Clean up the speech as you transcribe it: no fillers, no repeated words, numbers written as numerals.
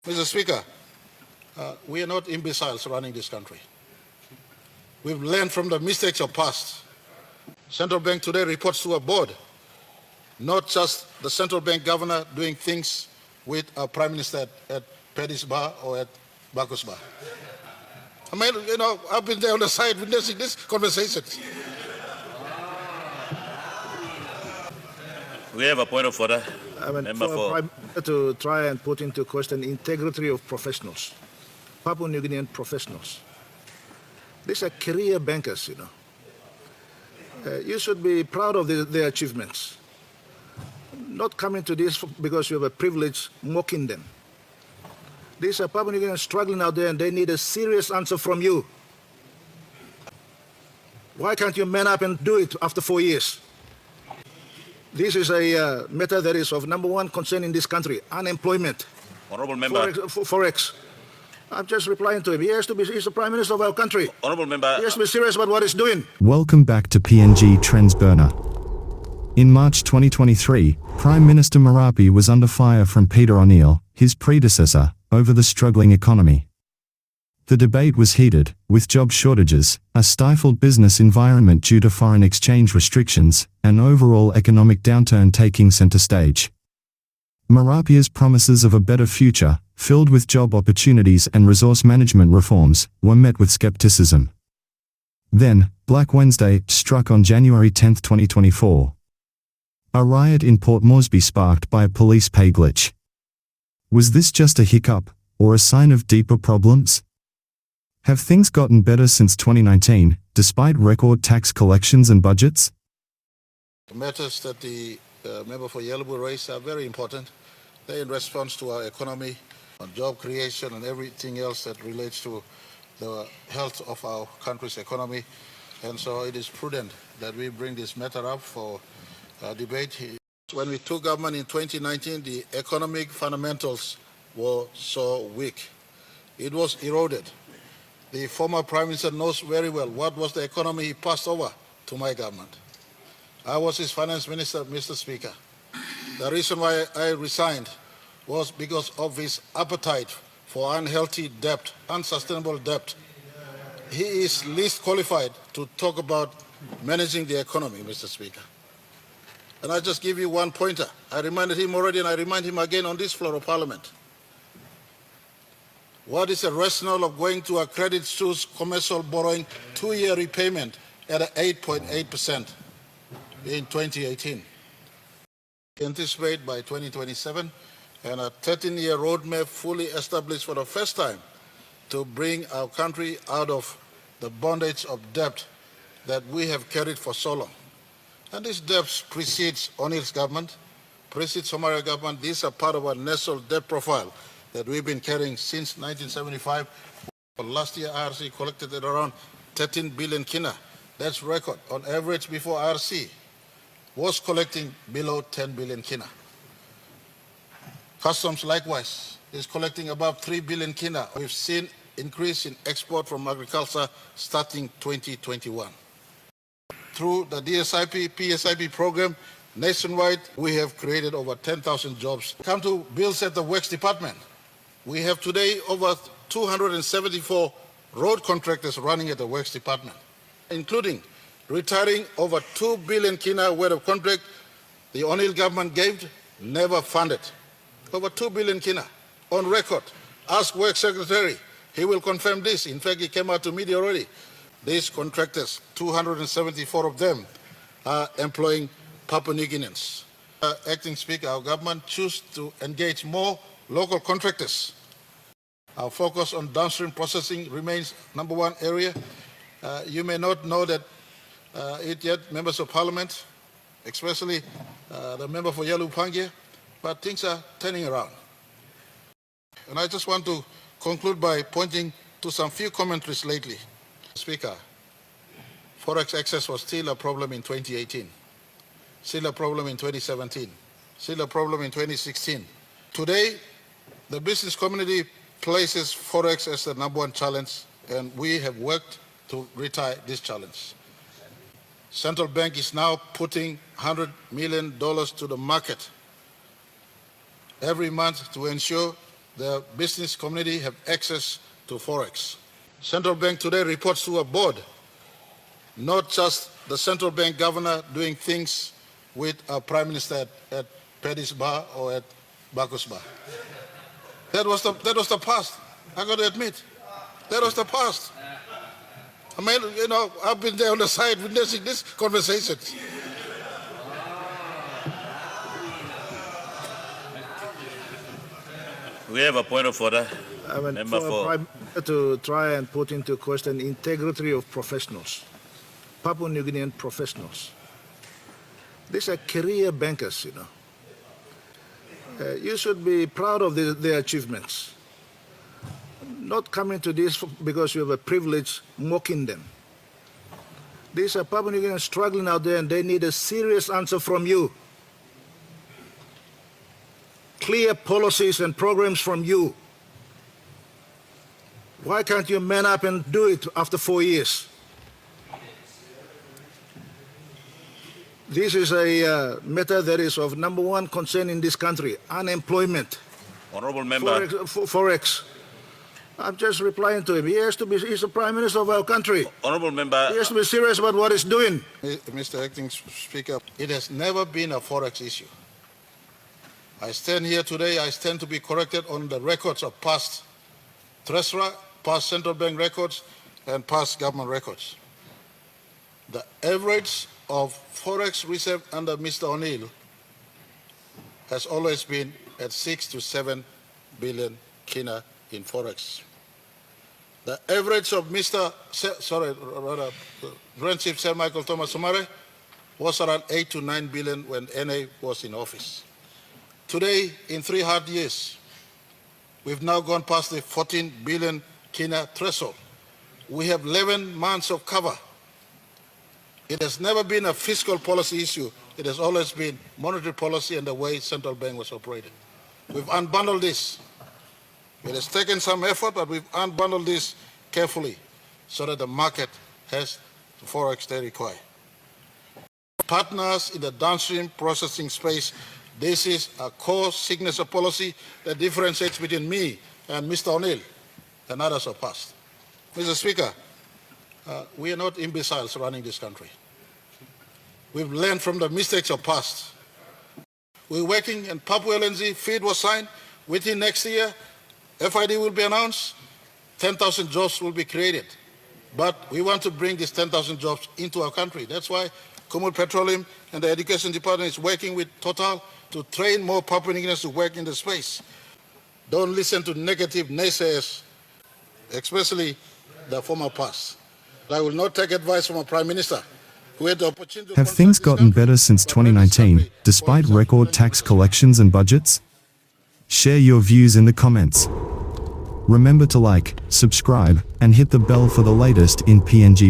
Mr. Speaker, we are not imbeciles running this country. We've learned from the mistakes of past. Central Bank today reports to a board, not just the central bank governor doing things with our Prime Minister at Paddy's Bar or at Bacchus Bar. I mean, I've been there on the side witnessing these conversations. We have a point of order. To try and put into question the integrity of professionals, Papua New Guinean professionals. These are career bankers, You should be proud of their achievements. Not coming to this because you have a privilege mocking them. These are Papua New Guineans struggling out there and they need a serious answer from you. Why can't you man up and do it after 4 years? This is a matter that is of number one concern in this country, unemployment. Honourable Member. Forex. I'm just replying to him. He's the Prime Minister of our country. Honourable Member. He has to be serious about what he's doing. Welcome back to PNG Trends Burner. In March 2023, Prime Minister Marape was under fire from Peter O'Neill, his predecessor, over the struggling economy. The debate was heated, with job shortages, a stifled business environment due to foreign exchange restrictions, and overall economic downturn taking center stage. Marape's promises of a better future, filled with job opportunities and resource management reforms, were met with skepticism. Then, Black Wednesday struck on January 10, 2024. A riot in Port Moresby sparked by a police pay glitch. Was this just a hiccup, or a sign of deeper problems? Have things gotten better since 2019, despite record tax collections and budgets? The matters that the member for Yalbu raised are very important. They're in response to our economy, on job creation and everything else that relates to the health of our country's economy. And so it is prudent that we bring this matter up for debate. When we took government in 2019, the economic fundamentals were so weak. It was eroded. The former Prime Minister knows very well what was the economy he passed over to my government. I was his finance minister, Mr. Speaker. The reason why I resigned was because of his appetite for unhealthy debt, unsustainable debt. He is least qualified to talk about managing the economy, Mr. Speaker. And I just give you one pointer. I reminded him already and I remind him again on this floor of Parliament. What is the rationale of going to a Credit Suisse commercial borrowing 2-year repayment at 8.8% in 2018? Anticipate by 2027 and a 13-year roadmap fully established for the first time to bring our country out of the bondage of debt that we have carried for so long. And this debt precedes O'Neill's government, precedes Somalia government. These are part of our national debt profile that we've been carrying since 1975. Last year, IRC collected at around 13 billion kina. That's record. On average, before IRC was collecting below 10 billion kina. Customs, likewise, is collecting above 3 billion kina. We've seen increase in export from agriculture starting 2021. Through the DSIP, PSIP program, nationwide, we have created over 10,000 jobs. Come to bills at the Works Department. We have today over 274 road contractors running at the Works Department, including retiring over 2 billion kina worth of contract the O'Neill government gave, never funded. Over 2 billion kina on record. Ask Works Secretary, he will confirm this. In fact, he came out to media already. These contractors, 274 of them, are employing Papua New Guineans. Acting Speaker, our government choose to engage more local contractors. Our focus on downstream processing remains number one area. You may not know that it yet, members of parliament, especially the member for Yalu Pangia, but things are turning around. And I just want to conclude by pointing to some few commentaries lately. Speaker, Forex access was still a problem in 2018, still a problem in 2017, still a problem in 2016. Today, the business community places Forex as the number one challenge, and we have worked to retire this challenge. Central Bank is now putting $100 million to the market every month to ensure the business community have access to Forex. Central Bank today reports to a board, not just the central bank governor doing things with a prime minister at Paddy's Bar or at Bacchus Bar. That was the past. I got to admit, that was the past. I mean, you know, I've been there on the side witnessing this conversation. We have a point of order. I mean, Member for a for prime minister to try and put into question integrity of professionals, Papua New Guinean professionals. These are career bankers, you know. You should be proud of their achievements. Not coming to this because you have a privilege mocking them. These are Papua New Guineans struggling out there and they need a serious answer from you. Clear policies and programs from you. Why can't you man up and do it after 4 years? This is a matter that is of number one concern in this country, unemployment. Honourable Member. Forex. I'm just replying to him. He's the Prime Minister of our country. Honourable Member. He has to be serious about what he's doing. Mr. Acting Speaker, it has never been a Forex issue. I stand here today, I stand to be corrected on the records of past Treasurer, past central bank records, and past government records. The average of Forex reserve under Mr. O'Neill has always been at 6 to 7 billion kina in Forex. The average of Grand Chief Sir Michael Thomas Somare was around 8 to 9 billion when NA was in office. Today, in 3 hard years, we've now gone past the 14 billion kina threshold. We have 11 months of cover. It has never been a fiscal policy issue. It has always been monetary policy and the way central bank was operated. We've unbundled this. It has taken some effort, but we've unbundled this carefully so that the market has the Forex they require. Partners in the downstream processing space, this is a core signature policy that differentiates between me and Mr. O'Neill and others of past. Mr. Speaker, we are not imbeciles running this country. We've learned from the mistakes of past. We're working, and Papua LNG FEED was signed. Within next year, FID will be announced, 10,000 jobs will be created. But we want to bring these 10,000 jobs into our country. That's why Kumul Petroleum and the Education Department is working with Total to train more Papua New Guineans to work in the space. Don't listen to negative naysayers, especially the former past. I will not take advice from a Prime Minister who had the opportunity to Have things gotten better since 2019, despite record tax collections and budgets? Share your views in the comments. Remember to like, subscribe, and hit the bell for the latest in PNG.